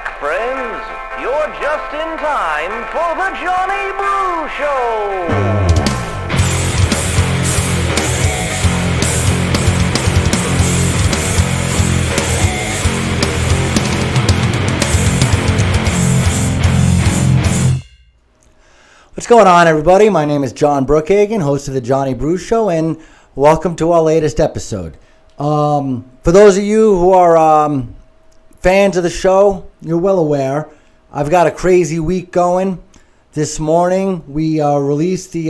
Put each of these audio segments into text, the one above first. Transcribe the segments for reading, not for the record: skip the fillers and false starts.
back, friends. You're just in time for the Johnny Brew Show. What's going on, everybody? My name is John Brookhagen, host of the Johnny Brew Show, and welcome to our latest episode. For those of you who are fans of the show, you're well aware I've got a crazy week going. This morning we released the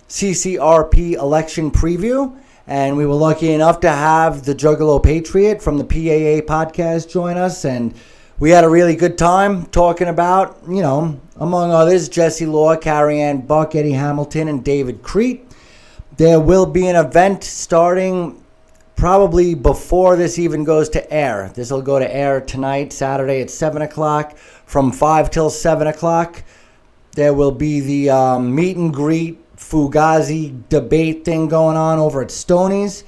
CCRP election preview, and we were lucky enough to have the Juggalo Patriot from the PAA podcast join us, and we had a really good time talking about, among others, Jesse Law, Carrie Ann Buck, Eddie Hamilton, and David Crete. There will be an event starting probably before this even goes to air. This will go to air tonight, Saturday at 7 o'clock, from 5 till 7 o'clock. There will be the meet and greet Fugazi debate thing going on over at Stoney's.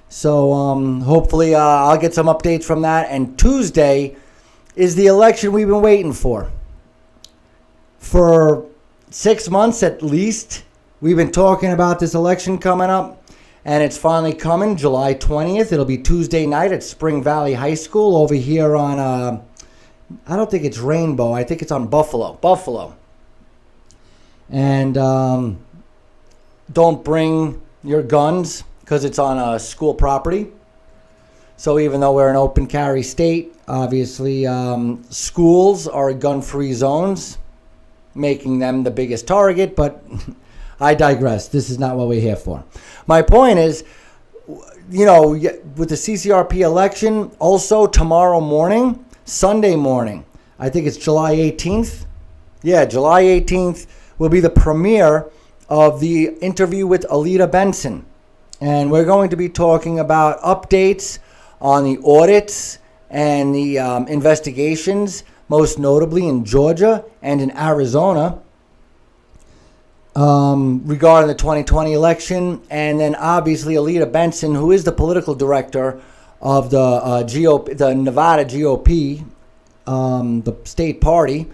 So hopefully I'll get some updates from that. And Tuesday is the election we've been waiting for. For 6 months at least, we've been talking about this election coming up. And it's finally coming, July 20th. It'll be Tuesday night at Spring Valley High School over here on, I don't think it's Rainbow. I think it's on Buffalo. And don't bring your guns because it's on school property. So even though we're an open carry state, obviously schools are gun-free zones, making them the biggest target, but I digress. This is not what we're here for. My point is, with the CCRP election, also tomorrow morning, Sunday morning, I think it's July 18th. Yeah, July 18th will be the premiere of the interview with Alita Benson. And we're going to be talking about updates on the audits and the investigations, most notably in Georgia and in Arizona, regarding the 2020 election. And then obviously Alita Benson, who is the political director of the GOP, the Nevada GOP, the state party,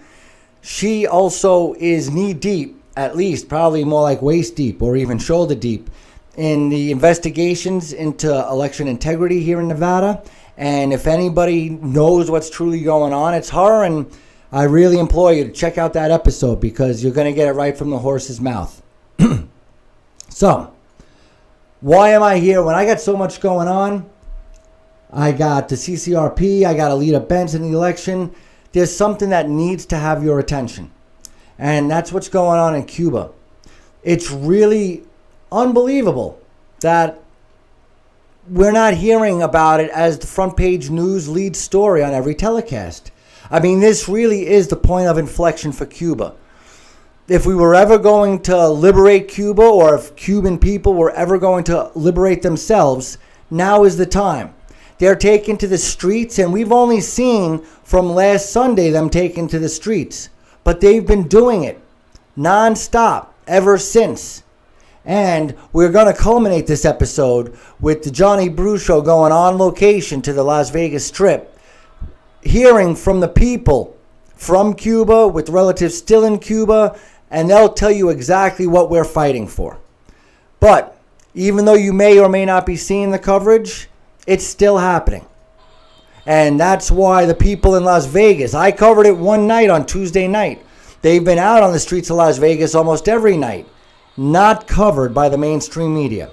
she also is knee deep, at least probably more like waist deep or even shoulder deep, in the investigations into election integrity here in Nevada. And if anybody knows what's truly going on, it's her. And I really implore you to check out that episode because you're going to get it right from the horse's mouth. So, why am I here when I got so much going on? I got the CCRP, I got Alita Benson in the election. There's something that needs to have your attention. And that's what's going on in Cuba. It's really unbelievable that we're not hearing about it as the front page news lead story on every telecast. I mean, this really is the point of inflection for Cuba. If we were ever going to liberate Cuba, or if Cuban people were ever going to liberate themselves, now is the time. They're taking to the streets, and we've only seen from last Sunday them taking to the streets. But they've been doing it nonstop ever since. And we're going to culminate this episode with the Johnny Brew Show going on location to the Las Vegas Strip, hearing from the people from Cuba with relatives still in Cuba, and they'll tell you exactly what we're fighting for. But even though you may or may not be seeing the coverage, it's still happening. And that's why the people in Las Vegas, I covered it one night on Tuesday night. They've been out on the streets of Las Vegas almost every night, not covered by the mainstream media.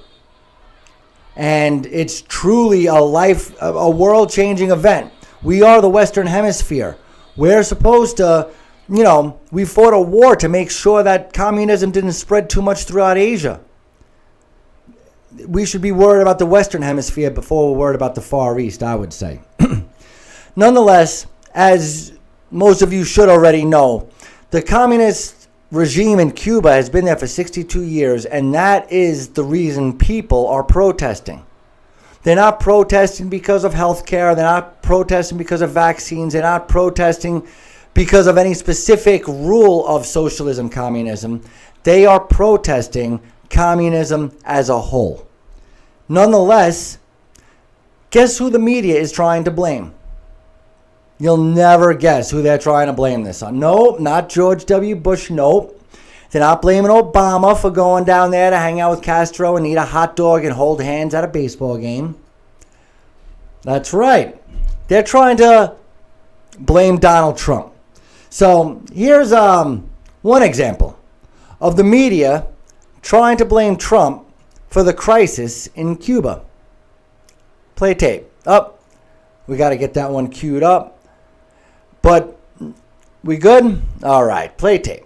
And it's truly a world-changing event. We are the Western Hemisphere. We're supposed to, we fought a war to make sure that communism didn't spread too much throughout Asia. We should be worried about the Western Hemisphere before we're worried about the Far East, I would say. Nonetheless, as most of you should already know, the communist regime in Cuba has been there for 62 years, and that is the reason people are protesting. They're not protesting because of health care. They're not protesting because of vaccines. They're not protesting because of any specific rule of socialism, communism. They are protesting communism as a whole. Nonetheless, guess who the media is trying to blame? You'll never guess who they're trying to blame this on. Nope, not George W. Bush. Nope. They're not blaming Obama for going down there to hang out with Castro and eat a hot dog and hold hands at a baseball game. That's right. They're trying to blame Donald Trump. So here's one example of the media trying to blame Trump for the crisis in Cuba. Play tape. Up. We got to get that one queued up. But we good? All right. Play tape.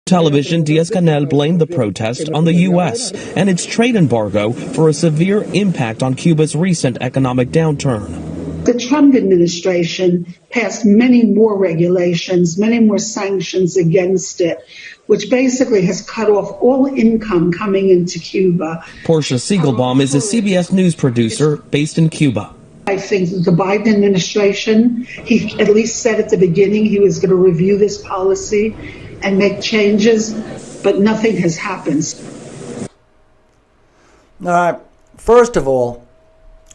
Television Díaz-Canel blamed the protest on the U.S. and its trade embargo for a severe impact on Cuba's recent economic downturn. The Trump administration passed many more regulations, many more sanctions against it, which basically has cut off all income coming into Cuba. Portia Siegelbaum is a CBS News producer based in Cuba. I think that the Biden administration, he at least said at the beginning he was going to review this policy and make changes, but nothing has happened. All right. First of all,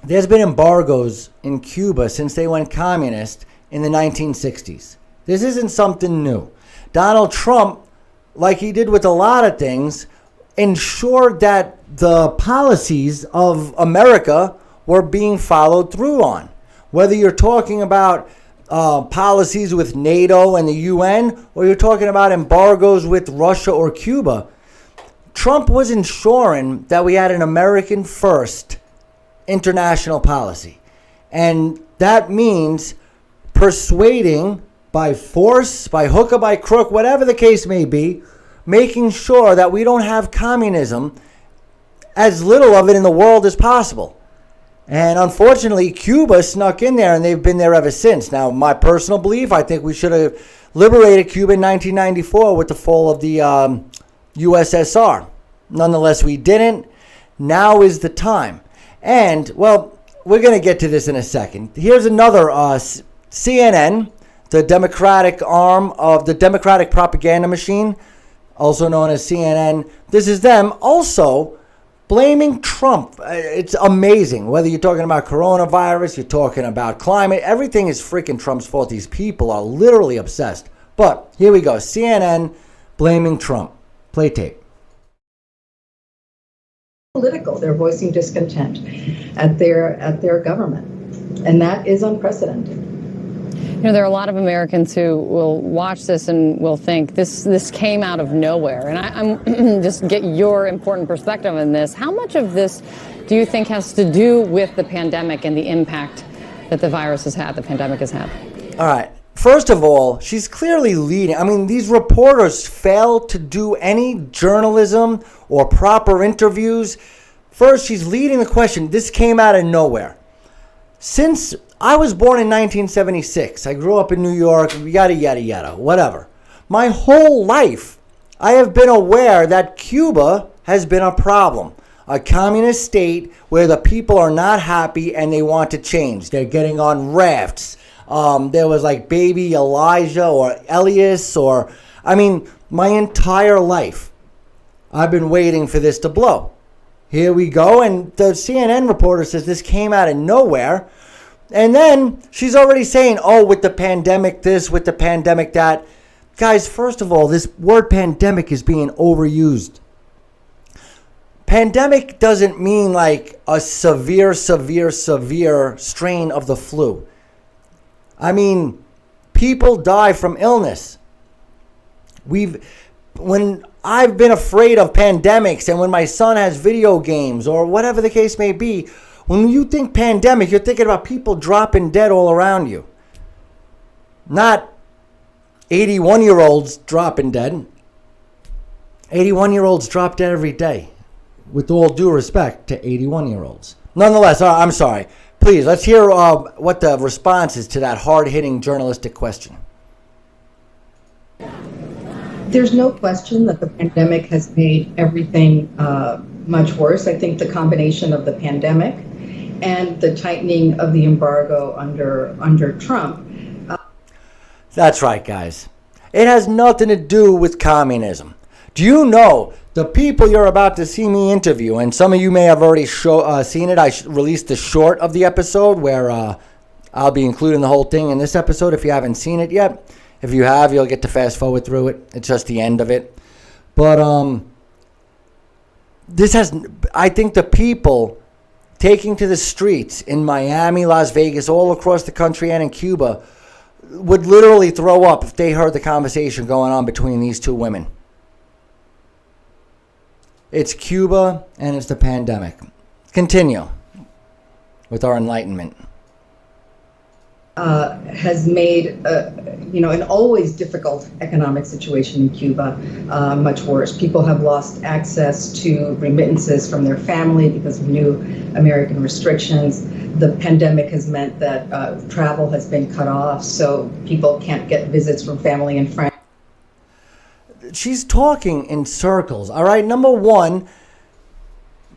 there's been embargoes in Cuba since they went communist in the 1960s. This isn't something new. Donald Trump, like he did with a lot of things, ensured that the policies of America were being followed through on. Whether you're talking about policies with NATO and the UN, or you're talking about embargoes with Russia or Cuba, Trump was ensuring that we had an American first international policy. And that means persuading by force, by hook or by crook, whatever the case may be, making sure that we don't have communism, as little of it in the world as possible. And unfortunately, Cuba snuck in there, and they've been there ever since. Now, my personal belief, I think we should have liberated Cuba in 1994 with the fall of the USSR. Nonetheless, we didn't. Now is the time. And, well, we're going to get to this in a second. Here's another CNN, the Democratic arm of the Democratic propaganda machine, also known as CNN. This is them also blaming Trump. It's amazing. Whether you're talking about coronavirus, you're talking about climate, everything is freaking Trump's fault. These people are literally obsessed. But here we go. CNN blaming Trump. Play tape. Political. They're voicing discontent at their government, and that is unprecedented. You know, there are a lot of Americans who will watch this and will think this came out of nowhere. And I'm just get your important perspective on this. How much of this do you think has to do with the pandemic and the impact that the virus has had, the pandemic has had? All right. First of all, she's clearly leading. I mean, these reporters failed to do any journalism or proper interviews. First, she's leading the question. This came out of nowhere. Since I was born in 1976, I grew up in New York, yada, yada, yada, whatever. My whole life, I have been aware that Cuba has been a problem. A communist state where the people are not happy and they want to change. They're getting on rafts. There was like baby Elijah or Elias my entire life I've been waiting for this to blow. Here we go. And the CNN reporter says this came out of nowhere. And then she's already saying, oh, with the pandemic this, with the pandemic that. Guys, first of all, this word pandemic is being overused. Pandemic doesn't mean like a severe strain of the flu. I mean, people die from illness. When I've been afraid of pandemics and when my son has video games or whatever the case may be, when you think pandemic, you're thinking about people dropping dead all around you. Not 81-year-olds dropping dead. 81-year-olds drop dead every day. With all due respect to 81-year-olds. Nonetheless, I'm sorry. Please, let's hear what the response is to that hard-hitting journalistic question. There's no question that the pandemic has made everything much worse. I think the combination of the pandemic and the tightening of the embargo under Trump. That's right, guys. It has nothing to do with communism. Do you know The people you're about to see me interview, and some of you may have already seen it. I released the short of the episode where I'll be including the whole thing in this episode if you haven't seen it yet. If you have, you'll get to fast forward through it. It's just the end of it. But I think the people taking to the streets in Miami, Las Vegas, all across the country and in Cuba would literally throw up if they heard the conversation going on between these two women. It's Cuba and it's the pandemic. Continue with our enlightenment. Has made, an always difficult economic situation in Cuba much worse. People have lost access to remittances from their family because of new American restrictions. The pandemic has meant that travel has been cut off, so people can't get visits from family and friends. She's talking in circles, all right? Number one,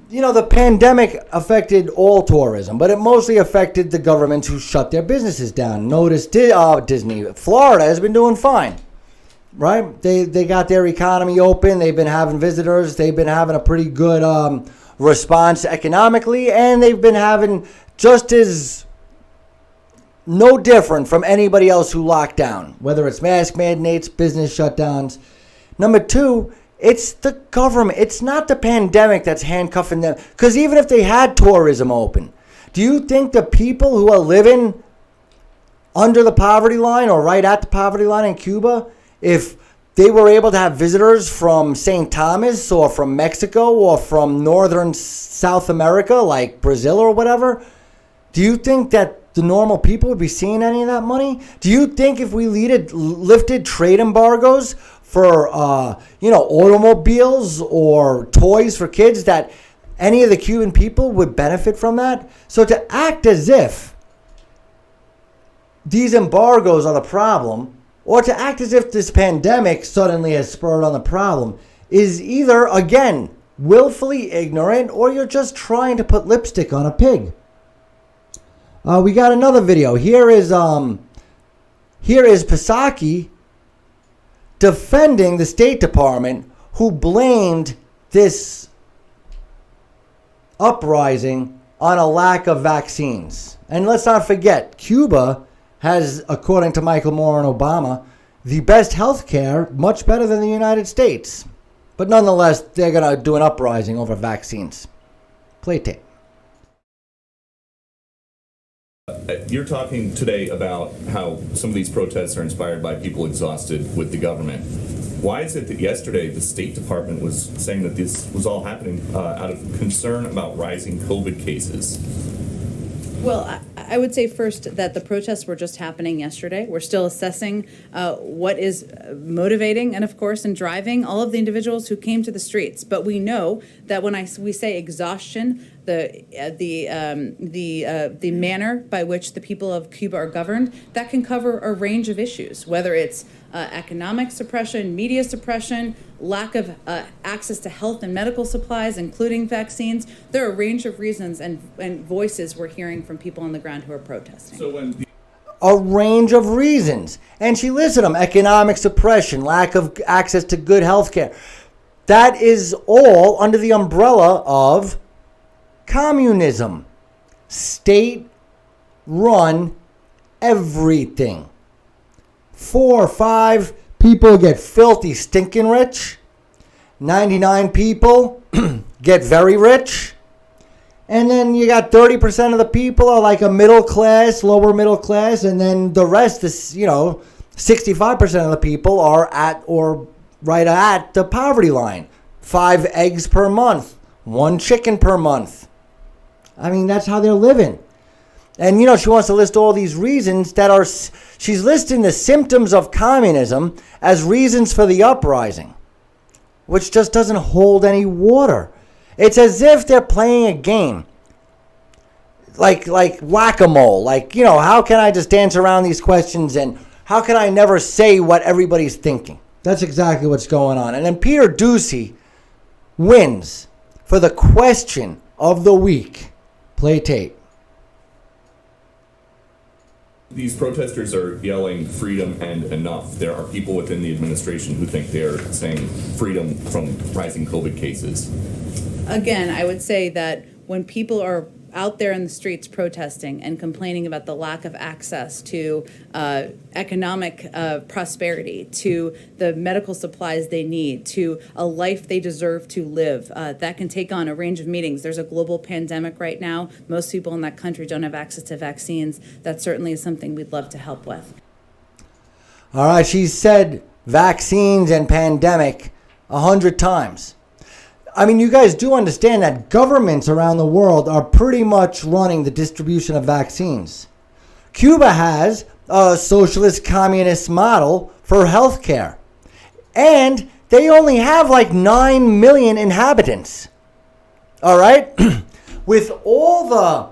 the pandemic affected all tourism, but it mostly affected the governments who shut their businesses down. Notice Disney. Florida has been doing fine, right? They got their economy open. They've been having visitors. They've been having a pretty good response economically, and they've been having just as no different from anybody else who locked down, whether it's mask mandates, business shutdowns. Number two, it's the government. It's not the pandemic that's handcuffing them. Because even if they had tourism open, do you think the people who are living under the poverty line or right at the poverty line in Cuba, if they were able to have visitors from St. Thomas or from Mexico or from northern South America, like Brazil or whatever, do you think that the normal people would be seeing any of that money? Do you think if we lifted trade embargoes for automobiles or toys for kids, that any of the Cuban people would benefit from that? So to act as if these embargoes are the problem, or to act as if this pandemic suddenly has spurred on the problem, is either, again, willfully ignorant, or you're just trying to put lipstick on a pig. We got another video. Here is Psaki defending the State Department, who blamed this uprising on a lack of vaccines. And let's not forget, Cuba has, according to Michael Moore and Obama, the best health care, much better than the United States. But nonetheless, they're going to do an uprising over vaccines. Play tape. You're talking today about how some of these protests are inspired by people exhausted with the government. Why is it that yesterday the State Department was saying that this was all happening out of concern about rising COVID cases? Well, I would say first that the protests were just happening yesterday. We're still assessing what is motivating and, of course, and driving all of the individuals who came to the streets. But we know that when we say exhaustion, the manner by which the people of Cuba are governed, that can cover a range of issues, whether it's economic suppression, media suppression, lack of access to health and medical supplies, including vaccines. There are a range of reasons and voices we're hearing from people on the ground who are protesting. So a range of reasons. And she listed them: economic suppression, lack of access to good health care. That is all under the umbrella of communism. State-run everything. 4 or 5 people get filthy stinking rich. 99 people get very rich. And then you got 30% of the people are like a middle class, lower middle class. And then the rest is, 65% of the people are at or right at the poverty line. 5 eggs per month. 1 chicken per month. I mean, that's how they're living. And, she wants to list all these reasons that are... She's listing the symptoms of communism as reasons for the uprising, which just doesn't hold any water. It's as if they're playing a game. Like whack-a-mole. How can I just dance around these questions, and how can I never say what everybody's thinking? That's exactly what's going on. And then Peter Doocy wins for the question of the week. Play tape. These protesters are yelling freedom and enough. There are people within the administration who think they're saying freedom from rising COVID cases. Again, I would say that when people are out there in the streets protesting and complaining about the lack of access to economic prosperity, to the medical supplies they need, to a life they deserve to live, that can take on a range of meanings. There's a global pandemic right now. Most people in that country don't have access to vaccines. That certainly is something we'd love to help with. All right, she said vaccines and pandemic 100 times. I mean, you guys do understand that governments around the world are pretty much running the distribution of vaccines. Cuba has a socialist communist model for healthcare. And they only have like 9 million inhabitants. All right? With all the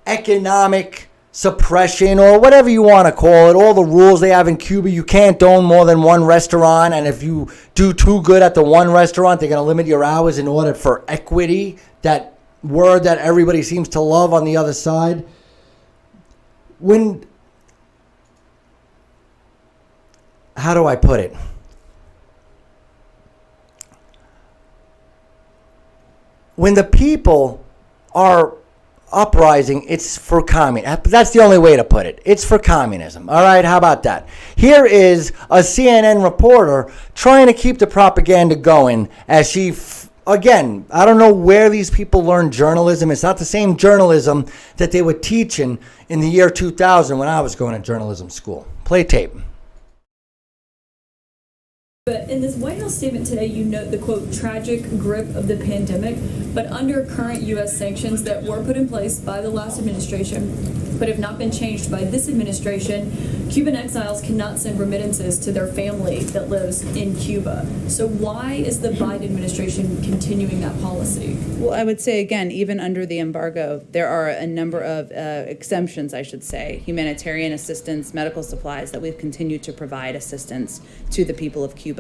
economic suppression or whatever you want to call it, all the rules they have in Cuba, you can't own more than one restaurant, and if you do too good at the one restaurant, they're going to limit your hours in order for equity, that word that everybody seems to love on the other side. How do I put it? When the people are uprising, it's for communism. That's the only way to put it. It's for communism. All right, how about that? Here is a CNN reporter trying to keep the propaganda going as she, again, I don't know where these people learn journalism. It's not the same journalism that they were teaching in the year 2000 when I was going to journalism school. Play tape. But in this White House statement today, you note the, quote, tragic grip of the pandemic, but under current U.S. sanctions that were put in place by the last administration, but have not been changed by this administration, Cuban exiles cannot send remittances to their family that lives in Cuba. So why is the Biden administration continuing that policy? Well, I would say, again, even under the embargo, there are a number of exemptions, I should say, humanitarian assistance, medical supplies, that we've continued to provide assistance to the people of Cuba.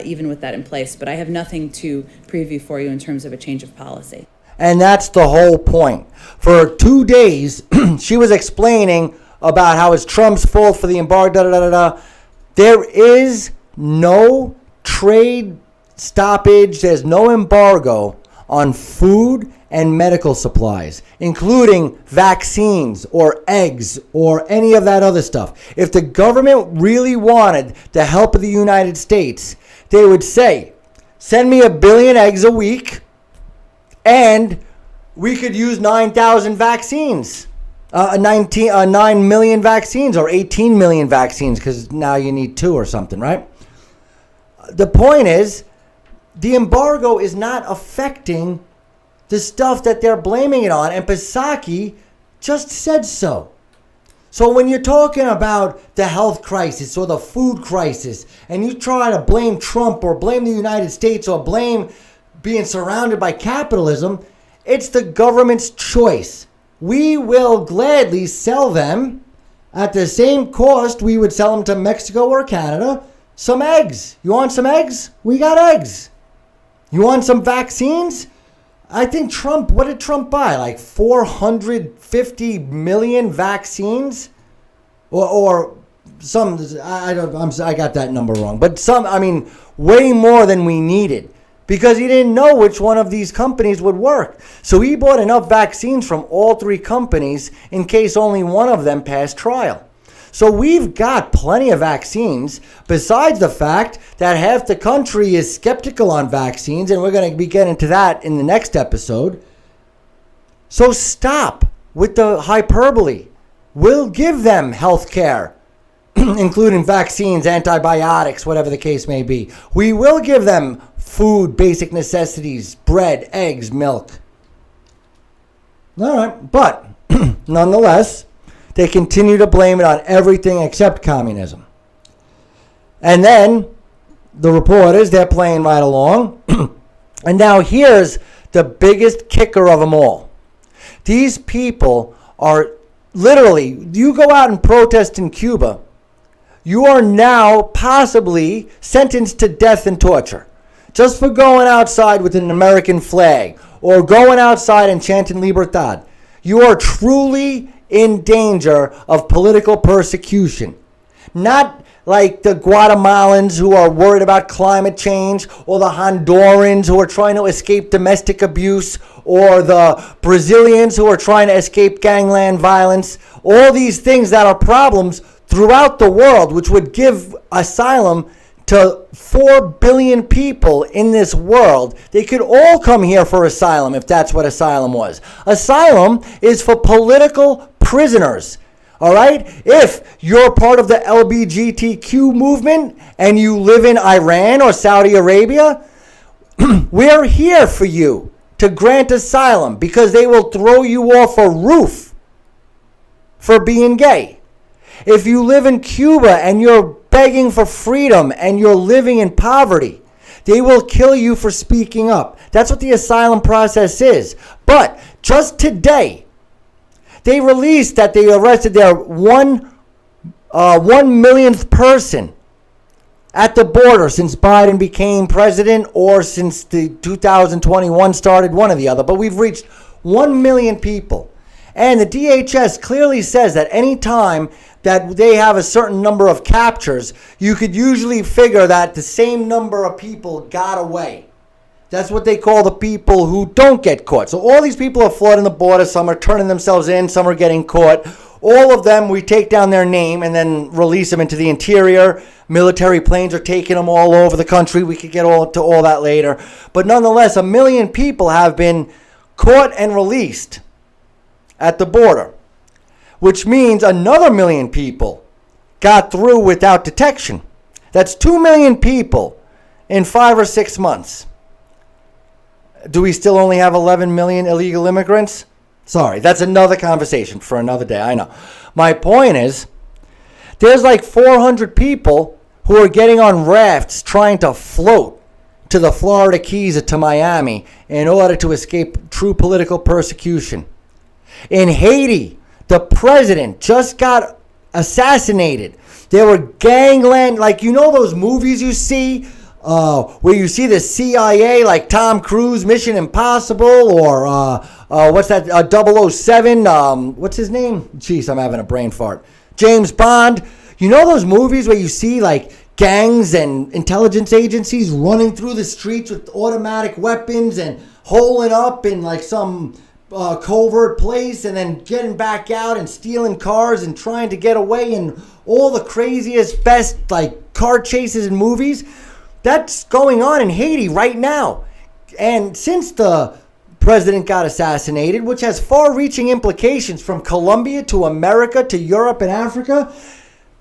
Even with that in place. But I have nothing to preview for you in terms of a change of policy. And that's the whole point. For 2 days, she was explaining about how it's Trump's fault for the embargo, There is no trade stoppage. There's no embargo on food and medical supplies, including vaccines or eggs or any of that other stuff. If the government really wanted the help of the United States, they would say, send me 1 billion eggs a week and we could use 9,000 vaccines, 9 million vaccines or 18 million vaccines, because now you need 2 or something, right? The point is, the embargo is not affecting the stuff that they're blaming it on, and Psaki just said so. So when you're talking about the health crisis or the food crisis, and you try to blame Trump or blame the United States or blame being surrounded by capitalism, it's the government's choice. We will gladly sell them at the same cost we would sell them to Mexico or Canada some eggs. You want some eggs? We got eggs. You want some vaccines? I think Trump, what did Trump buy? Like 450 million vaccines? Or some, I got that number wrong. But way more than we needed. Because he didn't know which one of these companies would work. So he bought enough vaccines from all 3 companies in case only one of them passed trial. So we've got plenty of vaccines, besides the fact that half the country is skeptical on vaccines, and we're going to be getting to that in the next episode. So stop with the hyperbole. We'll give them health care, including vaccines, antibiotics, whatever the case may be. We will give them food, basic necessities, bread, eggs, milk. All right, but nonetheless, they continue to blame it on everything except communism. And then the reporters, they're playing right along. And now here's the biggest kicker of them all. These people are literally, you go out and protest in Cuba, you are now possibly sentenced to death and torture just for going outside with an American flag or going outside and chanting LIBERTAD. you are truly in danger of political persecution. Not like the Guatemalans who are worried about climate change, or the Hondurans who are trying to escape domestic abuse, or the Brazilians who are trying to escape gangland violence. All these things that are problems throughout the world, which would give asylum to 4 billion people in this world. They could all come here for asylum if that's what asylum was. Asylum is for political prisoners. All right? If you're part of the LGBTQ movement and you live in Iran or Saudi Arabia, we're here for you to grant asylum, because they will throw you off a roof for being gay. If you live in Cuba and you're begging for freedom and you're living in poverty, they will kill you for speaking up. That's what the asylum process is. But just today, they released that they arrested their 1 millionth person at the border since Biden became president, or since the 2021 started, one or the other. But we've reached 1 million people. And the DHS clearly says that any time that they have a certain number of captures, you could usually figure that the same number of people got away. That's what they call the people who don't get caught. So all these people are flooding the border. Some are turning themselves in. Some are getting caught. All of them, we take down their name and then release them into the interior. Military planes are taking them all over the country. We could get to all that later. But nonetheless, 1 million people have been caught and released at the border, which means another 1 million people got through without detection. That's 2 million people in 5 or 6 months. Do we still only have 11 million illegal immigrants? Sorry, that's another conversation for another day, I know. My point is, there's like 400 people who are getting on rafts trying to float to the Florida Keys or to Miami in order to escape true political persecution. In Haiti, the president just got assassinated. There were gangland, like, you know those movies you see where you see the CIA, like Tom Cruise, Mission Impossible, or what's that, 007, what's his name? Jeez, I'm having a brain fart. James Bond. You know those movies where you see like gangs and intelligence agencies running through the streets with automatic weapons and holing up in like some covert place and then getting back out and stealing cars and trying to get away, and all the craziest, best like car chases and movies? That's going on in Haiti right now. And since the president got assassinated, which has far-reaching implications from Colombia to America to Europe and Africa,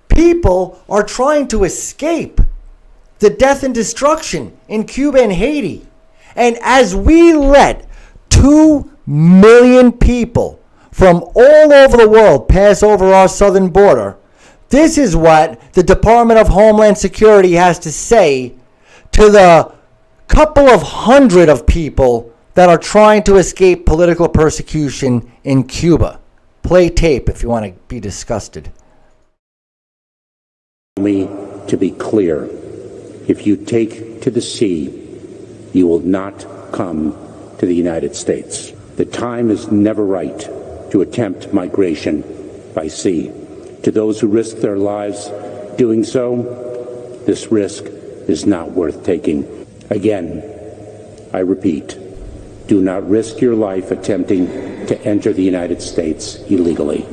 people are trying to escape the death and destruction in Cuba and Haiti. And as we let 2 million people from all over the world pass over our southern border, this is what the Department of Homeland Security has to say to the couple of hundred of people that are trying to escape political persecution in Cuba. Play tape if you want to be disgusted. Me to be clear, if you take to the sea, you will not come to the United States. The time is never right to attempt migration by sea. To those who risk their lives doing so, this risk is not worth taking. Again, I repeat, do not risk your life attempting to enter the United States illegally.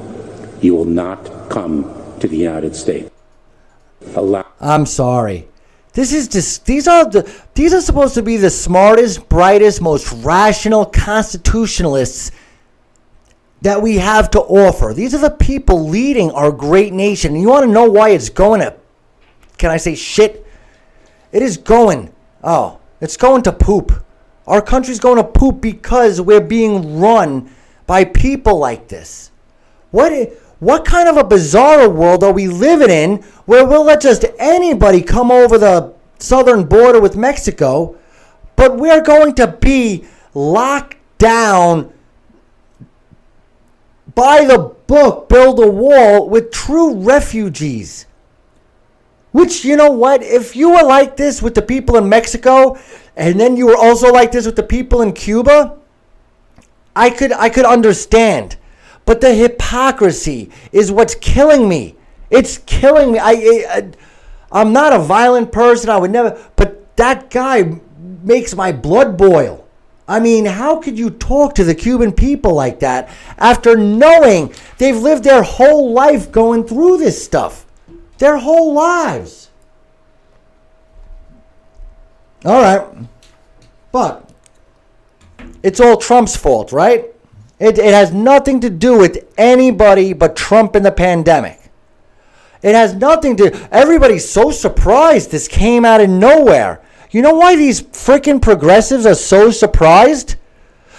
You will not come to the United States. I'm sorry. These are supposed to be the smartest, brightest, most rational constitutionalists that we have to offer. These are the people leading our great nation. And you want to know why it's going to, can I say shit? It is going, it's going to poop. Our country's going to poop because we're being run by people like this. What kind of a bizarre world are we living in where we'll let just anybody come over the southern border with Mexico, but we're going to be locked down by the book, build a wall with true refugees? Which, you know what, if you were like this with the people in Mexico, and then you were also like this with the people in Cuba, I could understand But the hypocrisy is what's killing me. It's killing me. I'm not a violent person. I would never. But that guy makes my blood boil. I mean, how could you talk to the Cuban people like that after knowing they've lived their whole life going through this stuff? Their whole lives. All right. But it's all Trump's fault, right? It has nothing to do with anybody but Trump and the pandemic. It has nothing to... Everybody's so surprised this came out of nowhere. You know why these freaking progressives are so surprised?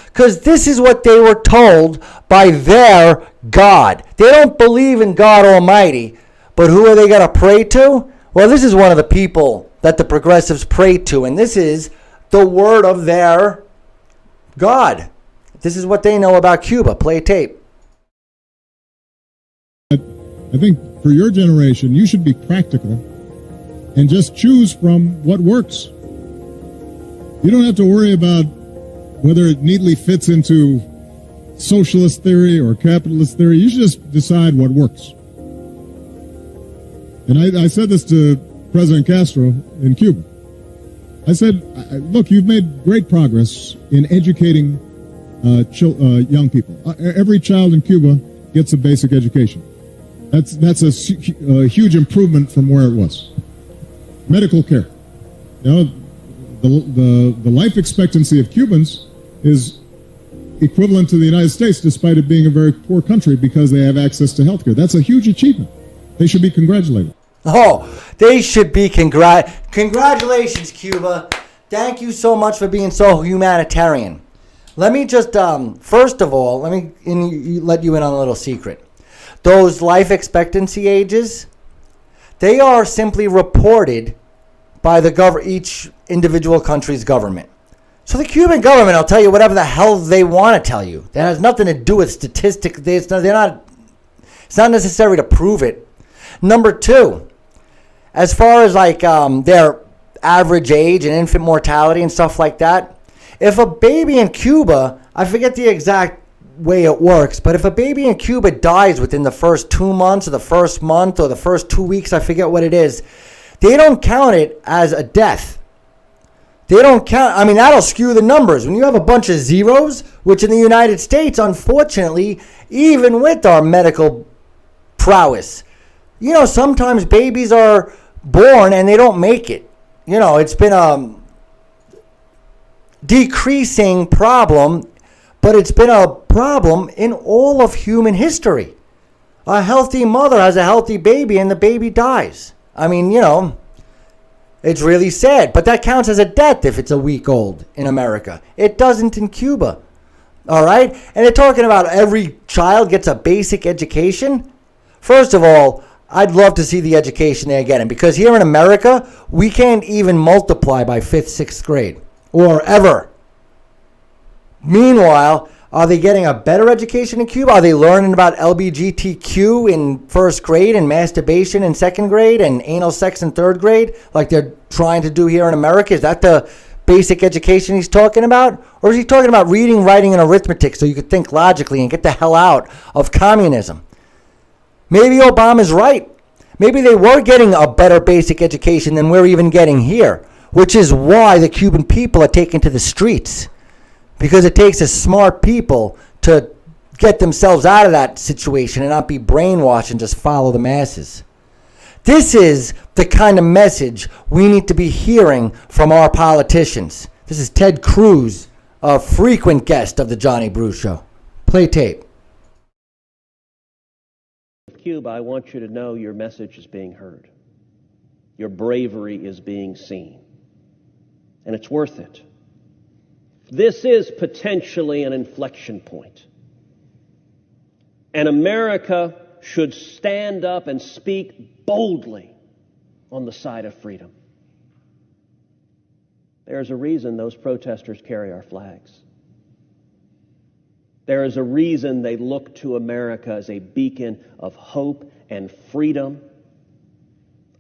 Because this is what they were told by their God. They don't believe in God Almighty. But who are they going to pray to? Well, this is one of the people that the progressives pray to. And this is the word of their God. This is what they know about Cuba. Play tape. I think for your generation, you should be practical and just choose from what works. You don't have to worry about whether it neatly fits into socialist theory or capitalist theory. You should just decide what works. And I said this to President Castro in Cuba. I said, look, you've made great progress in educating young people. Every child in Cuba gets a basic education. That's a huge improvement from where it was. Medical care. You know, the life expectancy of Cubans is equivalent to the United States, despite it being a very poor country, because they have access to health care. That's a huge achievement. They should be congratulated. Oh, they should be congratulations, Cuba. Thank you so much for being so humanitarian. Let me just, first of all, let you in on a little secret. Those life expectancy ages, they are simply reported by each individual country's government. So the Cuban government will tell you whatever the hell they want to tell you. That has nothing to do with statistics. It's not necessary to prove it. Number two, as far as like their average age and infant mortality and stuff like that, if a baby in Cuba, I forget the exact way it works, but if a baby in Cuba dies within the first 2 months or the first month or the first 2 weeks, I forget what it is, they don't count it as a death. They don't count. I mean, that'll skew the numbers. When you have a bunch of zeros, which in the United States, unfortunately, even with our medical prowess, you know, sometimes babies are born and they don't make it. You know, it's been a decreasing problem, but it's been a problem in all of human history. A healthy mother has a healthy baby and the baby dies. I mean, you know, it's really sad, but that counts as a death if it's a week old in America. It doesn't in Cuba. All right? And they're talking about every child gets a basic education. First of all, I'd love to see the education they're getting, because here in America, we can't even multiply by 5th, 6th grade or ever. Meanwhile, are they getting a better education in Cuba? Are they learning about LGBTQ in first grade and masturbation in second grade and anal sex in third grade like they're trying to do here in America? Is that the basic education he's talking about? Or is he talking about reading, writing, and arithmetic so you could think logically and get the hell out of communism? Maybe Obama's right. Maybe they were getting a better basic education than we're even getting here, which is why the Cuban people are taken to the streets. Because it takes a smart people to get themselves out of that situation and not be brainwashed and just follow the masses. This is the kind of message we need to be hearing from our politicians. This is Ted Cruz, a frequent guest of the Johnny Brew Show. Play tape. Cuba, I want you to know your message is being heard. Your bravery is being seen. And it's worth it. This is potentially an inflection point. And America should stand up and speak boldly on the side of freedom. There's a reason those protesters carry our flags. There is a reason they look to America as a beacon of hope and freedom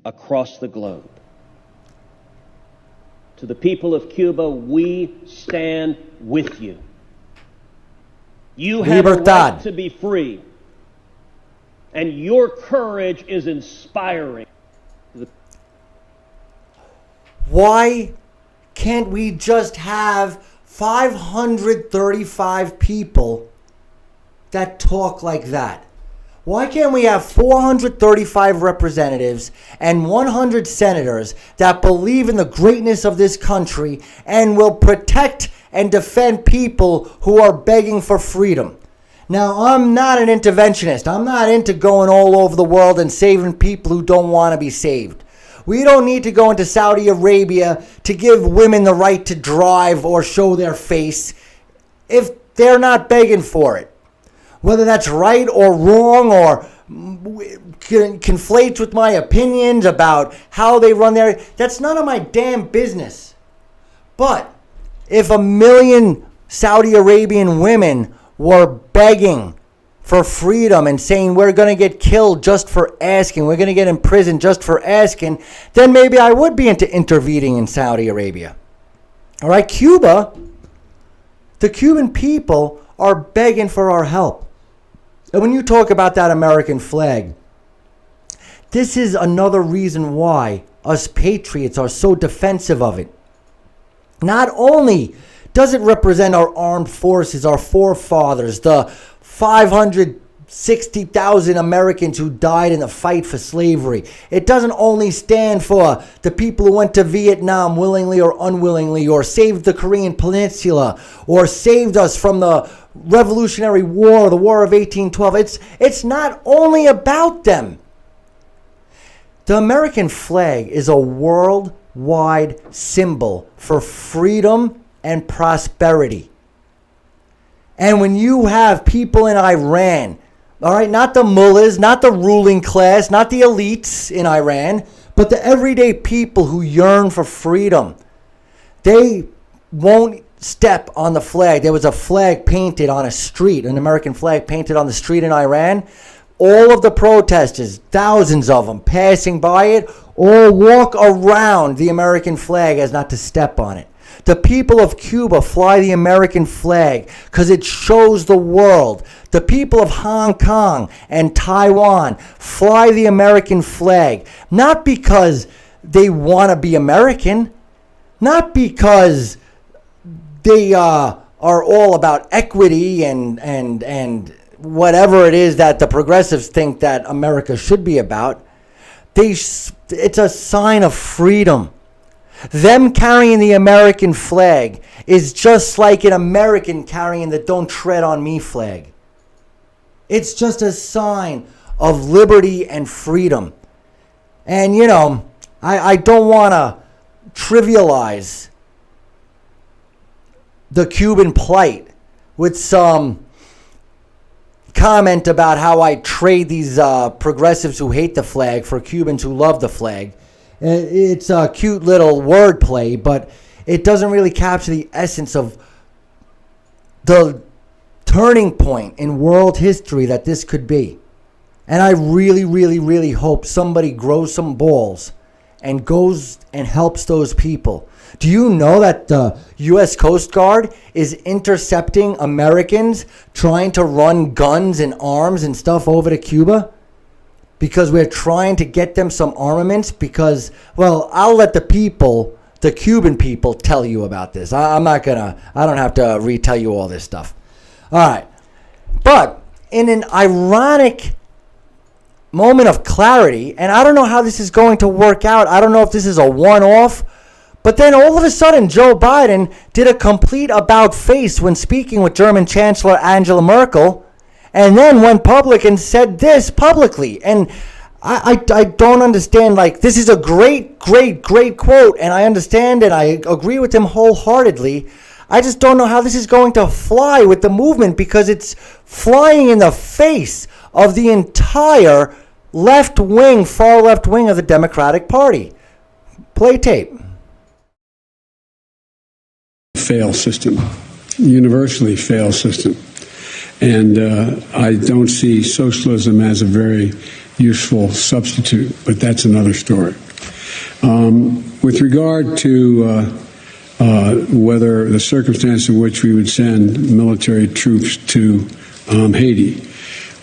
across the globe. To the people of Cuba, we stand with you. You have a LIBERTAD. right to be free. And your courage is inspiring. Why can't we just have 535 people that talk like that? Why can't we have 435 representatives and 100 senators that believe in the greatness of this country and will protect and defend people who are begging for freedom? Now, I'm not an interventionist. I'm not into going all over the world and saving people who don't want to be saved. We don't need to go into Saudi Arabia to give women the right to drive or show their face if they're not begging for it. Whether that's right or wrong or conflates with my opinions about how they run their... That's none of my damn business. But if 1 million Saudi Arabian women were begging for freedom and saying we're going to get killed just for asking, we're going to get in prison just for asking, then maybe I would be into intervening in Saudi Arabia. All right, Cuba, the Cuban people are begging for our help. And when you talk about that American flag, this is another reason why us patriots are so defensive of it. Not only does it represent our armed forces, our forefathers, the 560,000 Americans who died in the fight for slavery. It doesn't only stand for the people who went to Vietnam willingly or unwillingly, or saved the Korean Peninsula, or saved us from the Revolutionary War, the War of 1812. It's not only about them. The American flag is a worldwide symbol for freedom and prosperity. And when you have people in Iran, all right, not the mullahs, not the ruling class, not the elites in Iran, but the everyday people who yearn for freedom, they won't step on the flag. There was a flag painted on a street, an American flag painted on the street in Iran. All of the protesters, thousands of them, passing by it, all walk around the American flag as not to step on it. The people of Cuba fly the American flag because it shows the world. The people of Hong Kong and Taiwan fly the American flag, not because they want to be American, not because they are all about equity and whatever it is that the progressives think that America should be about. It's a sign of freedom. Them carrying the American flag is just like an American carrying the "Don't Tread on Me" flag. It's just a sign of liberty and freedom. And, you know, I don't want to trivialize the Cuban plight with some comment about how I trade these progressives who hate the flag for Cubans who love the flag. It's a cute little wordplay, but it doesn't really capture the essence of the turning point in world history that this could be. And I really, really, really hope somebody grows some balls and goes and helps those people. Do you know that the U.S. Coast Guard is intercepting Americans trying to run guns and arms and stuff over to Cuba? Because we're trying to get them some armaments because, well, I'll let the people, the Cuban people, tell you about this. I don't have to retell you all this stuff. All right. But in an ironic moment of clarity, and I don't know how this is going to work out. I don't know if this is a one-off. But then all of a sudden, Joe Biden did a complete about-face when speaking with German Chancellor Angela Merkel, and then went public and said this publicly. And I don't understand. Like, this is a great, great, great quote, and I understand and I agree with him wholeheartedly. I just don't know how this is going to fly with the movement because it's flying in the face of the entire left wing, far left wing of the Democratic Party. Play tape. Fail system, universally fail system. And I don't see socialism as a very useful substitute, but that's another story. With regard to whether the circumstance in which we would send military troops to Haiti.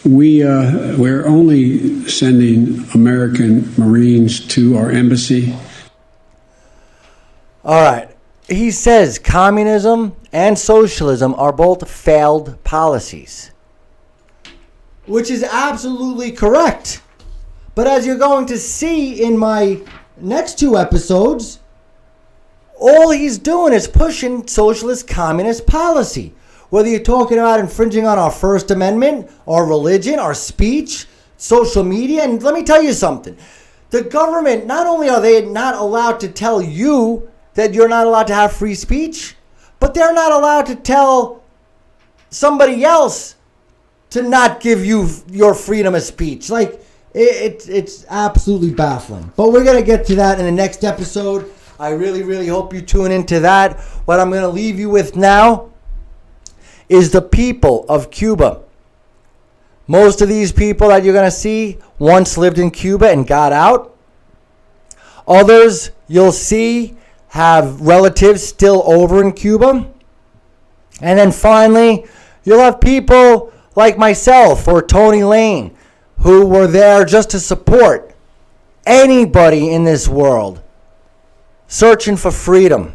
We're only sending American Marines to our embassy. All right. He says communism and socialism are both failed policies, which is absolutely correct. But as you're going to see in my next two episodes, all he's doing is pushing socialist communist policy. Whether you're talking about infringing on our First Amendment, our religion, our speech, social media. And let me tell you something. The government, not only are they not allowed to tell you that you're not allowed to have free speech, but they're not allowed to tell somebody else to not give you your freedom of speech. Like, it's absolutely baffling. But we're going to get to that in the next episode. I really, really hope you tune into that. What I'm going to leave you with now is the people of Cuba. Most of these people that you're going to see once lived in Cuba and got out. Others you'll see have relatives still over in Cuba. And then finally, you'll have people like myself or Tony Lane who were there just to support anybody in this world searching for freedom.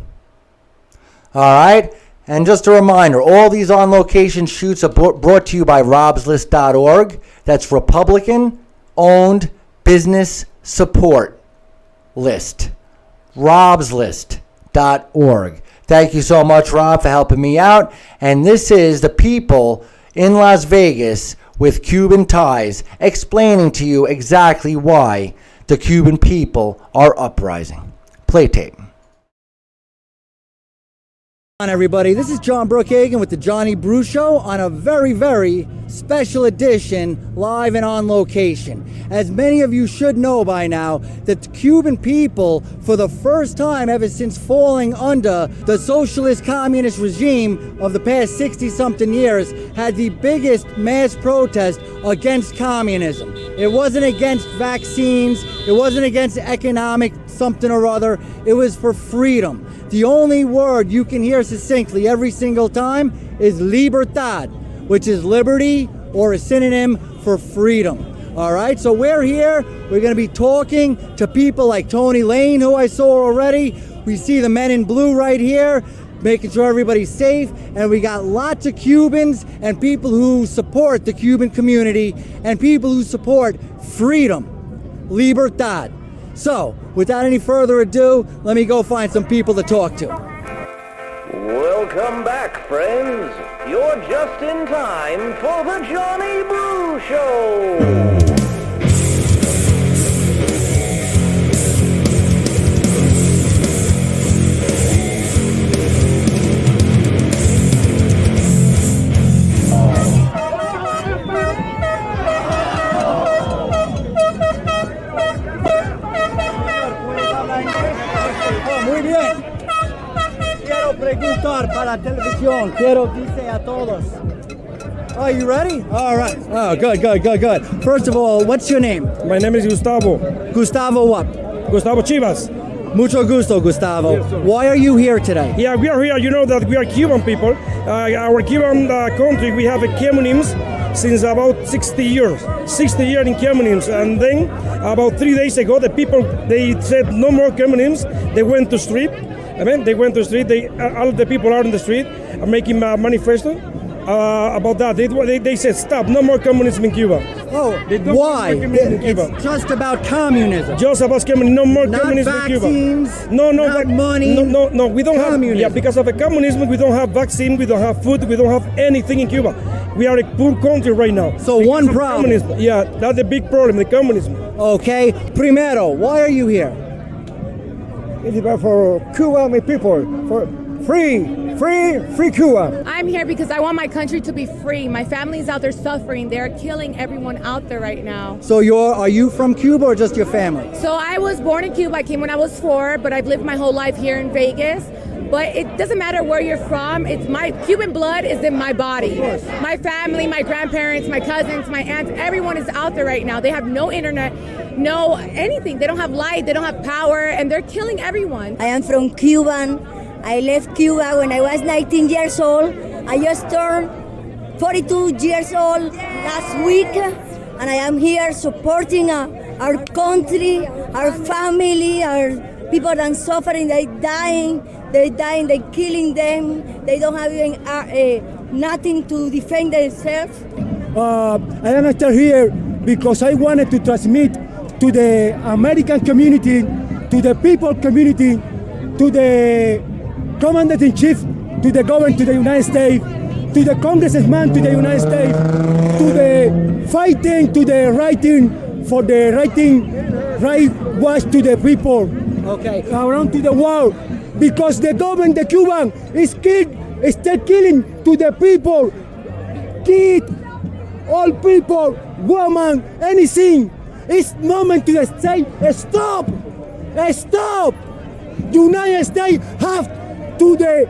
All right? And just a reminder, all these on-location shoots are brought to you by robslist.org. That's Republican-owned business support list. robslist.org. Thank you so much, Rob, for helping me out. And this is the people in Las Vegas with Cuban ties explaining to you exactly why the Cuban people are uprising. Play tape. On everybody, this is John Brookhagen with the Johnny Brew Show on a very, very special edition, live and on location. As many of you should know by now, that the Cuban people, for the first time ever since falling under the socialist communist regime of the past 60-something years, had the biggest mass protest against communism. It wasn't against vaccines, it wasn't against economic something or other, it was for freedom. The only word you can hear succinctly every single time is libertad, which is liberty or a synonym for freedom. All right, so we're here. We're going to be talking to people like Tony Lane, who I saw already. We see the men in blue right here, making sure everybody's safe. And we got lots of Cubans and people who support the Cuban community and people who support freedom, libertad. So, without any further ado, let me go find some people to talk to. Welcome back, friends. You're just in time for the Johnny Brew Show. Muy bien. Quiero preguntar para la televisión. Quiero decir a todos. Are you ready? All right. Oh, good. First of all, what's your name? My name is Gustavo. Gustavo what? Gustavo Chivas. Mucho gusto, Gustavo. Yes, why are you here today? Yeah, we are here. You know that we are Cuban people. Our Cuban country, we have a communism since about 60 years. 60 years in communism. And then about 3 days ago, the people, they said no more communism. They went to street. They went to street. All the people are in the street making a manifesto about that. They said stop, no more communism in Cuba. Oh, why? It's just about communism. Just about communism. No more not communism vaccines, in Cuba. Not money. No. We don't communism. have. Yeah, because of the communism, we don't have vaccine. We don't have food. We don't have anything in Cuba. We are a poor country right now. So because one problem. Communism. Yeah, that's the big problem. The communism. Okay. Primero, why are you here? It's about for Cuba, my people, for free Cuba. I'm here because I want my country to be free. My family's out there suffering. They're killing everyone out there right now. So are you from Cuba or just your family? So I was born in Cuba. I came when I was 4, but I've lived my whole life here in Vegas. But it doesn't matter where you're from. It's my Cuban blood is in my body. My family, my grandparents, my cousins, my aunts, everyone is out there right now. They have no internet, no anything. They don't have light, they don't have power, and they're killing everyone. I am from Cuba. I left Cuba when I was 19 years old. I just turned 42 years old last week, and I am here supporting our country, our family, our people that are suffering. They're dying, they're killing them. They don't have even nothing to defend themselves. I am still here because I wanted to transmit to the American community, to the people community, to the Commander-in-Chief, to the government, to the United States, to the congressman, to the United States, to the fighting, to the writing, for the right was to the people. Okay. Around to the world, because the government, the Cuban, is still killing to the people, kid, all people, woman, anything. It's moment to say stop, stop. United States have to the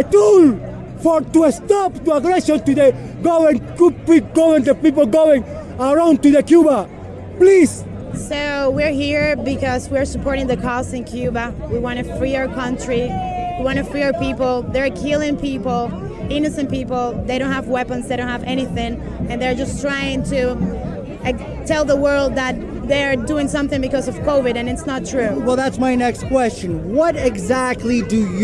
tool to stop the aggression to the government, the people going around to the Cuba, please. So we're here because we're supporting the cause in Cuba. We want to free our country. We want to free our people. They're killing people, innocent people. They don't have weapons. They don't have anything. And they're just trying to tell the world that they're doing something because of COVID, and it's not true. Well, that's my next question. What exactly does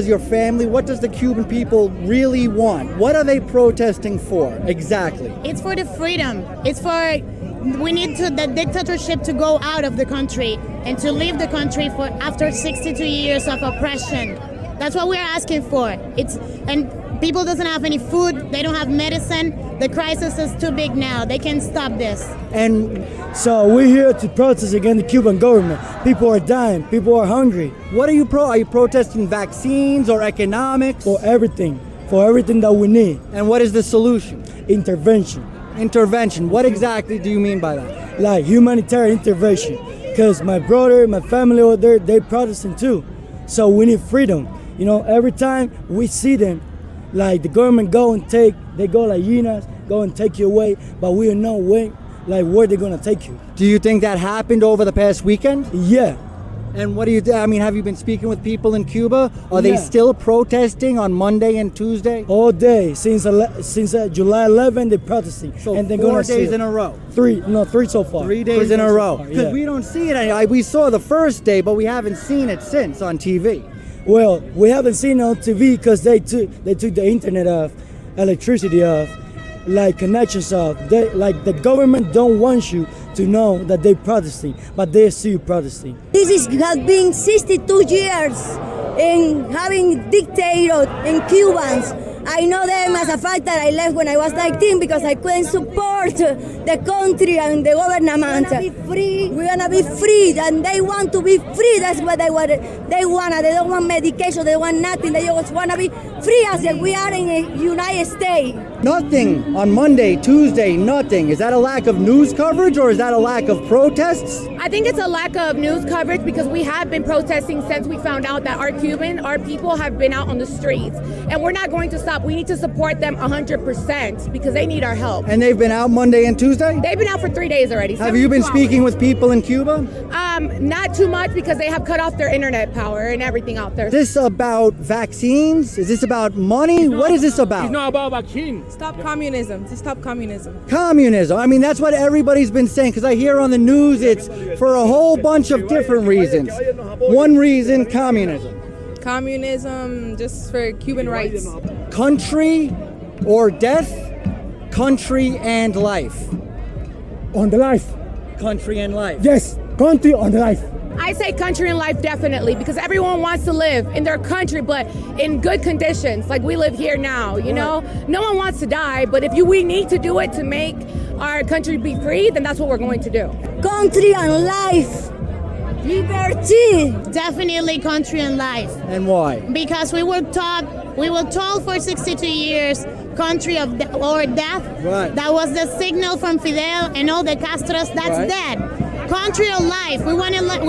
your family, what does the Cuban people really want? What are they protesting for exactly? It's for the freedom. It's for... We need the dictatorship to go out of the country and to leave the country for after 62 years of oppression. That's what we're asking for. And people doesn't have any food. They don't have medicine. The crisis is too big now. They can't stop this. And so we're here to protest against the Cuban government. People are dying. People are hungry. What are you Are you protesting vaccines or economics? For everything that we need. And what is the solution? Intervention. Intervention. What exactly do you mean by that? Like humanitarian intervention. Because my brother, my family over there, they're protesting too. So we need freedom. You know, every time we see them, like the government go like hyenas, go and take you away, but we don't know where they're gonna take you. Do you think that happened over the past weekend? Yeah. And what do you do? I mean, have you been speaking with people in Cuba? Are they still protesting on Monday and Tuesday? All day. Since July 11, they're protesting. So and they're 4 days in a row? Three so far. 3 days in a row. Because we don't see it. We saw the first day, but we haven't seen it since on TV. Well, we haven't seen it on TV because they took the internet off, electricity off, like connections off. The government don't want you to know that they're protesting, but they're still protesting. Has been 62 years in having dictators in Cubans. I know them as a fact that I left when I was 19 because I couldn't support the country and the government. We're gonna be free, and they want to be free. That's what they want. They don't want medication. They want nothing. They just wanna be free as we are in the United States. Nothing on Monday, Tuesday, nothing. Is that a lack of news coverage or is that a lack of protests? I think it's a lack of news coverage because we have been protesting since we found out that our people have been out on the streets. And we're not going to stop. We need to support them 100% because they need our help. And they've been out Monday and Tuesday? They've been out for 3 days already. Have you been speaking with people in Cuba? Not too much because they have cut off their internet power and everything out there. Is this about vaccines? Is this about money? What is this about? It's not about vaccines. Stop communism. To stop communism. Communism. I mean, that's what everybody's been saying because I hear on the news it's for a whole bunch of different reasons. One reason, communism. Communism, just for Cuban rights. Country or death? Country and life. On the life. Country and life. Yes, country on the life. I say country and life definitely because everyone wants to live in their country but in good conditions like we live here now, you know? No one wants to die, but if we need to do it to make our country be free, then that's what we're going to do. Country and life. Liberty. Definitely country and life. And why? Because we were told for 62 years country or death. Right. That was the signal from Fidel and all the Castros. That's dead. Country or life. We want to live.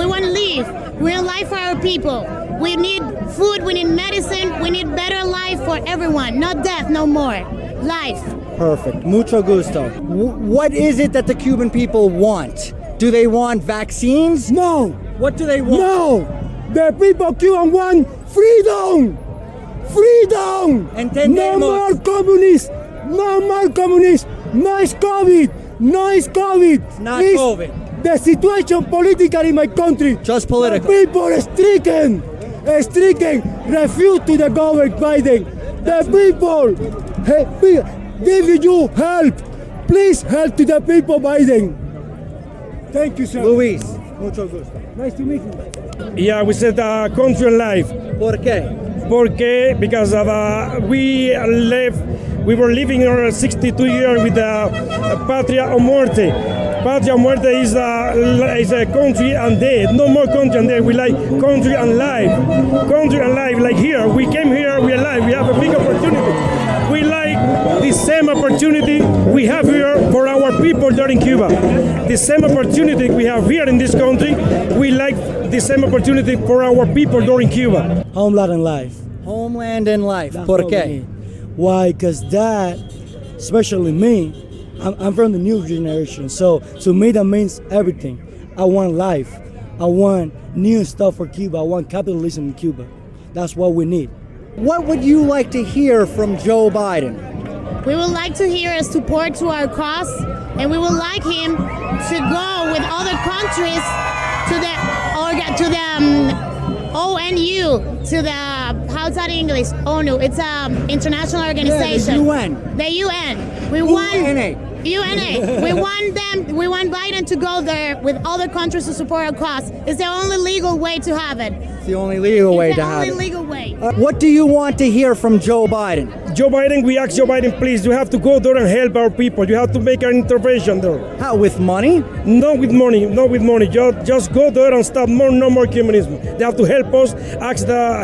We want life for our people. We need food. We need medicine. We need better life for everyone. Not death, no more. Life. Perfect. Mucho gusto. What is it that the Cuban people want? Do they want vaccines? No. What do they want? The people of Cuba want freedom. Freedom. No more communists. No more communists. No is COVID. No is COVID. Not COVID. The situation politically in my country. Just political. The people are stricken. Refuse to the government Biden. The people give you help. Please help to the people, Biden. Thank you, sir. Luis. Mucho gusto. Nice to meet you. Yeah, we said country and life. ¿Por qué? Porque because of we were living 62 years with Patria o Muerte. Patria o Muerte is a country and death. No more country and death. We like country and life. Country and life. Like here, we came here, we are alive. We have a big opportunity. We like the same opportunity we have here for our people there in Cuba. The same opportunity we have here in this country, we like the same opportunity for our people there in Cuba. Homeland and life. Homeland and life. ¿Por qué? Why? Because that, especially me, I'm from the new generation. So to me, that means everything. I want life. I want new stuff for Cuba. I want capitalism in Cuba. That's what we need. What would you like to hear from Joe Biden? We would like to hear his support to our cause, and we would like him to go with other countries to the ONU, to the, how's that in English? ONU. It's an international organization. Yeah, the UN. The UN. We want UNA. We want Biden to go there with other countries to support our cause. It's the only legal way to have it. It's the only legal way to have it. It's the only legal way. What do you want to hear from Joe Biden? Joe Biden, we ask Joe Biden, please, you have to go there and help our people. You have to make an intervention there. How, with money? Not with money, not with money. Just go there and stop no more communism. They have to help us, ask that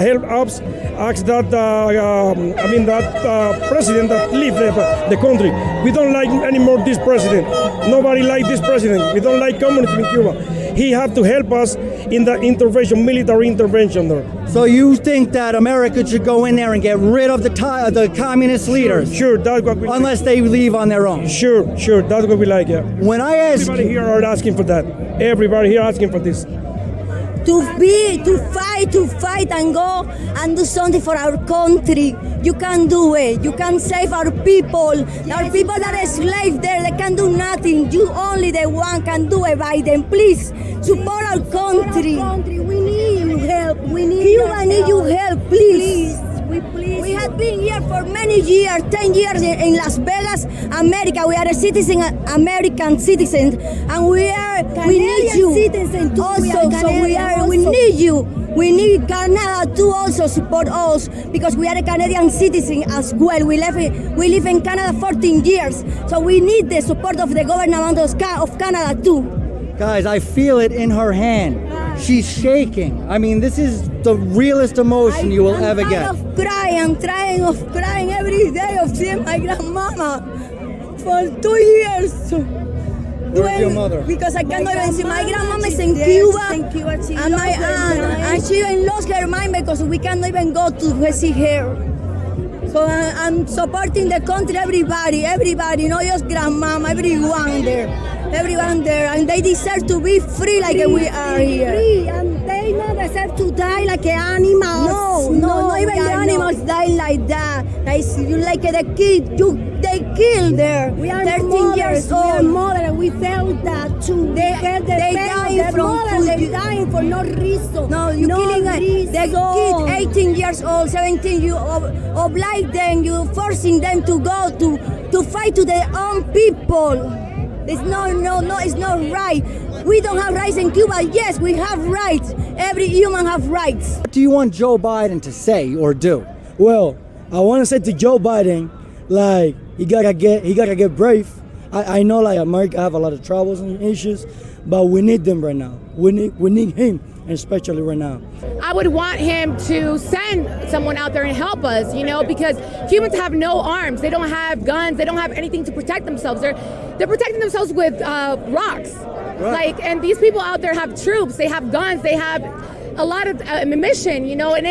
president that leave the country. We don't like anymore this president. Nobody like this president. We don't like communism in Cuba. He have to help us in the intervention, military intervention there. So you think that America should go in there and get rid of the communist leaders? Sure, that's what we like. Unless they leave on their own. Sure, that's what we like, yeah. When I ask... Everybody here are asking for that. Everybody here asking for this. To fight and go and do something for our country. You can do it. You can save our people. Our people that are slaves there, they can do nothing. You only the one can do it, Biden. Please support our country. We need your help. Cuba need your help, please. We have been here for many years, 10 years in Las Vegas, America. We are a citizen, American citizens, and we need you. Also, we need you. We need Canada to also support us because we are a Canadian citizen as well. We live in Canada 14 years, so we need the support of the government of Canada too. Guys, I feel it in her hand. She's shaking. I mean, this is the realest emotion you will ever get. I'm trying of crying every day of seeing my grandmama for 2 years. Where's your mother? Because I cannot even see my grandmama is in Cuba, and my aunt, and she even lost her mind because we cannot even go to see her. So I'm supporting the country, everybody, not just grandmama, everyone there, and they deserve to be free like we are here. Free, and they don't deserve to die like animals. No, even the animals die like that. Like the kid, they killed there. We are 13 years old. We are mother, and we felt that too. They dying from food. They dying for no reason. No, you killing the kid, 18 years old, 17. You oblige them. You forcing them to go to fight to their own people. It's it's not right. We don't have rights in Cuba. Yes, we have rights. Every human have rights. What do you want Joe Biden to say or do? Well, I want to say to Joe Biden, like he gotta get brave. I know like America have a lot of troubles and issues, but we need them right now. We need him, especially right now. I would want him to send someone out there and help us, because Cubans have no arms. They don't have guns. They don't have anything to protect themselves. They're protecting themselves with rocks. Right. And these people out there have troops. They have guns. They have a lot of ammunition, and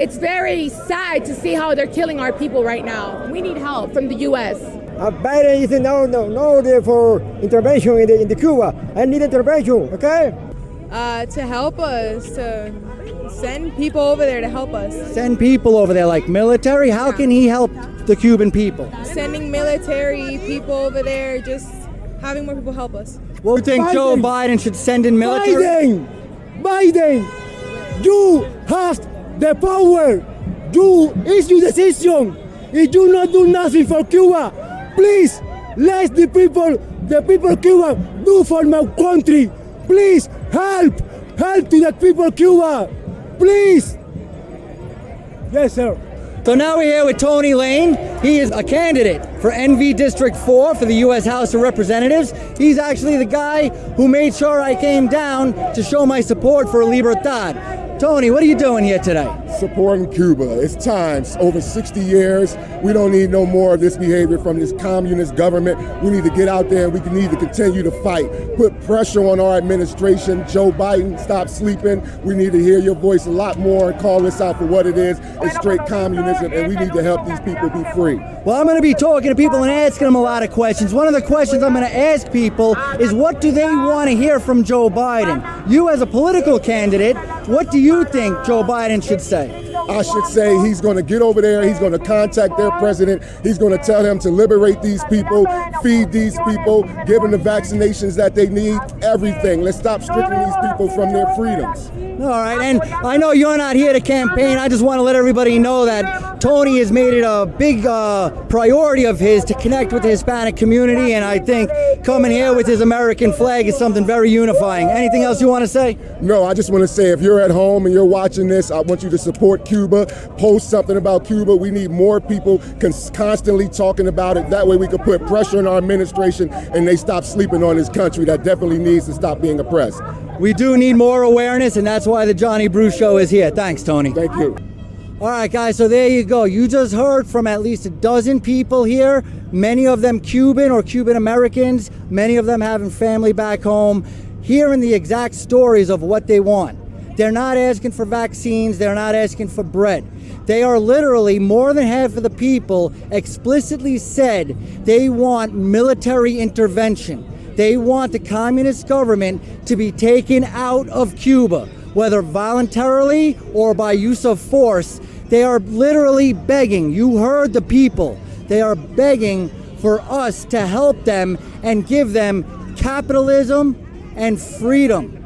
it's very sad to see how they're killing our people right now. We need help from the U.S. Biden is no for intervention in the Cuba. I need intervention, okay? To help us, to Send people over there to help us. Send people over there, like military? How can he help the Cuban people? Sending military people over there, just having more people help us. What do you think Joe Biden should send in military? Biden, you have the power. You issue decision. If you not do nothing for Cuba, please let the people of Cuba do for my country. Please help to the people of Cuba. Please. Yes, sir. So now we're here with Tony Lane. He is a candidate for NV District 4 for the U.S. House of Representatives. He's actually the guy who made sure I came down to show my support for LIBERTAD. Tony, what are you doing here today? Supporting Cuba. It's time. Over 60 years. We don't need no more of this behavior from this communist government. We need to get out there and we need to continue to fight. Put pressure on our administration. Joe Biden, stop sleeping. We need to hear your voice a lot more and call this out for what it is. It's straight communism, and we need to help these people be free. Well, I'm going to be talking to people and asking them a lot of questions. One of the questions I'm going to ask people is, what do they want to hear from Joe Biden? You as a political candidate, what do you think Joe Biden should say? I should say he's going to get over there, he's going to contact their president, he's going to tell them to liberate these people, feed these people, give them the vaccinations that they need, everything. Let's stop stripping these people from their freedoms. All right, and I know you're not here to campaign. I just want to let everybody know that Tony has made it a big priority of his to connect with the Hispanic community, and I think coming here with his American flag is something very unifying. Anything else you want to say? No, I just want to say, if you're at home and you're watching this, I want you to support Cuba, post something about Cuba. We need more people constantly talking about it. That way we can put pressure on our administration and they stop sleeping on this country that definitely needs to stop being oppressed. We do need more awareness, and that's why the Johnny Bruce Show is here. Thanks, Tony. Thank you. All right, guys, so there you go. You just heard from at least a dozen people here, many of them Cuban or Cuban Americans, many of them having family back home, hearing the exact stories of what they want. They're not asking for vaccines. They're not asking for bread. They are literally, more than half of the people explicitly said they want military intervention. They want the communist government to be taken out of Cuba, whether voluntarily or by use of force. They are literally begging. You heard the people. They are begging for us to help them and give them capitalism and freedom.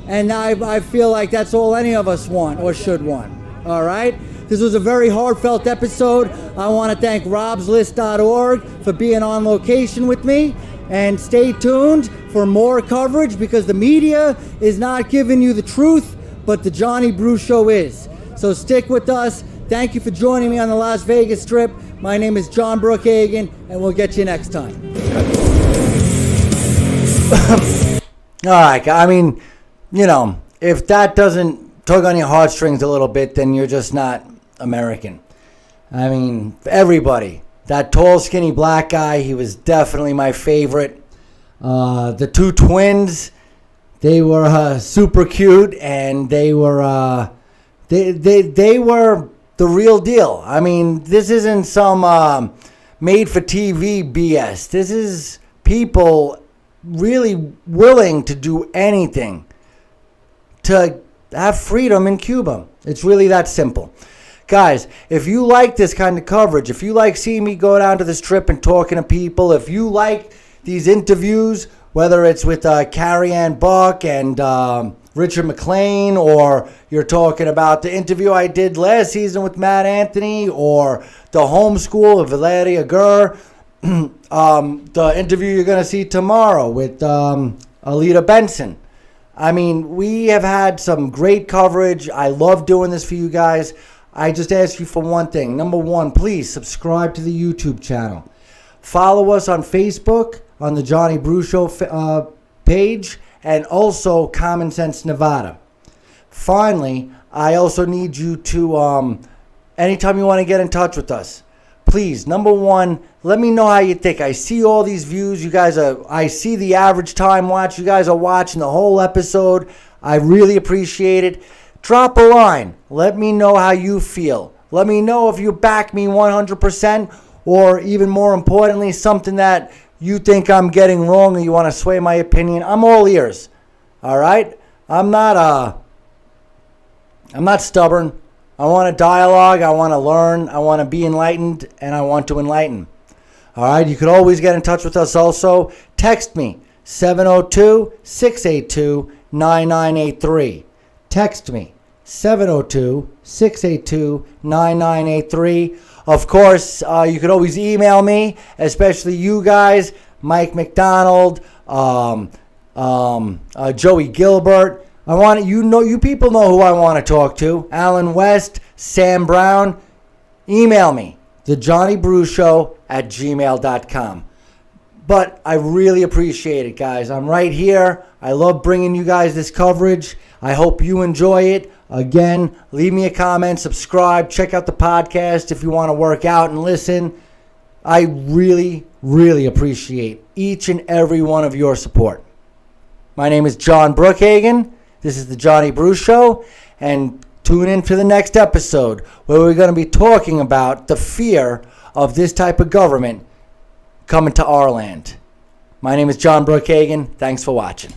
And I feel like that's all any of us want or should want. All right? This was a very heartfelt episode. I want to thank robslist.org for being on location with me. And stay tuned for more coverage, because the media is not giving you the truth, but the Johnny Bruce Show is. So stick with us. Thank you for joining me on the Las Vegas Strip. My name is John Brookhagen, and we'll get you next time. All right, I mean, you know, if that doesn't tug on your heartstrings a little bit, then you're just not American. I mean, everybody. That tall, skinny black guy, he was definitely my favorite. The two twins, they were super cute, and they were they were the real deal. I mean, this isn't some made-for-TV BS. This is people really willing to do anything to have freedom in Cuba. It's really that simple. Guys, if you like this kind of coverage, if you like seeing me go down to the Strip and talking to people, if you like these interviews, whether it's with Carrie Ann Buck and Richard McLean, or you're talking about the interview I did last season with Matt Anthony, or the homeschool of Valeria Gurr, the interview you're going to see tomorrow with Alita Benson. I mean, we have had some great coverage. I love doing this for you guys. I just ask you for one thing. Number one, please subscribe to the YouTube channel. Follow us on Facebook, on the Johnny Bruce Show page, and also Common Sense Nevada. Finally, I also need you to, anytime you want to get in touch with us, please, number one, let me know how you think. I see all these views. You guys I see the average time watch. You guys are watching the whole episode. I really appreciate it. Drop a line. Let me know how you feel. Let me know if you back me 100%, or even more importantly, something that you think I'm getting wrong or you want to sway my opinion. I'm all ears. All right? I'm not I'm not stubborn. I want to dialogue. I want to learn. I want to be enlightened, and I want to enlighten. All right, you could always get in touch with us also. Text me, 702-682-9983. Text me, 702-682-9983. Of course, you could always email me, especially you guys, Mike McDonald, Joey Gilbert. You people know who I want to talk to. Alan West, Sam Brown. Email me, TheJohnnyBruShow@gmail.com. But I really appreciate it, guys. I'm right here. I love bringing you guys this coverage. I hope you enjoy it. Again, leave me a comment, subscribe, check out the podcast if you want to work out and listen. I really, really appreciate each and every one of your support. My name is John Brookhagen. This is the Johnny Bruce Show. And tune in for the next episode where we're going to be talking about the fear of this type of government coming to our land. My name is John Brookhagen. Thanks for watching.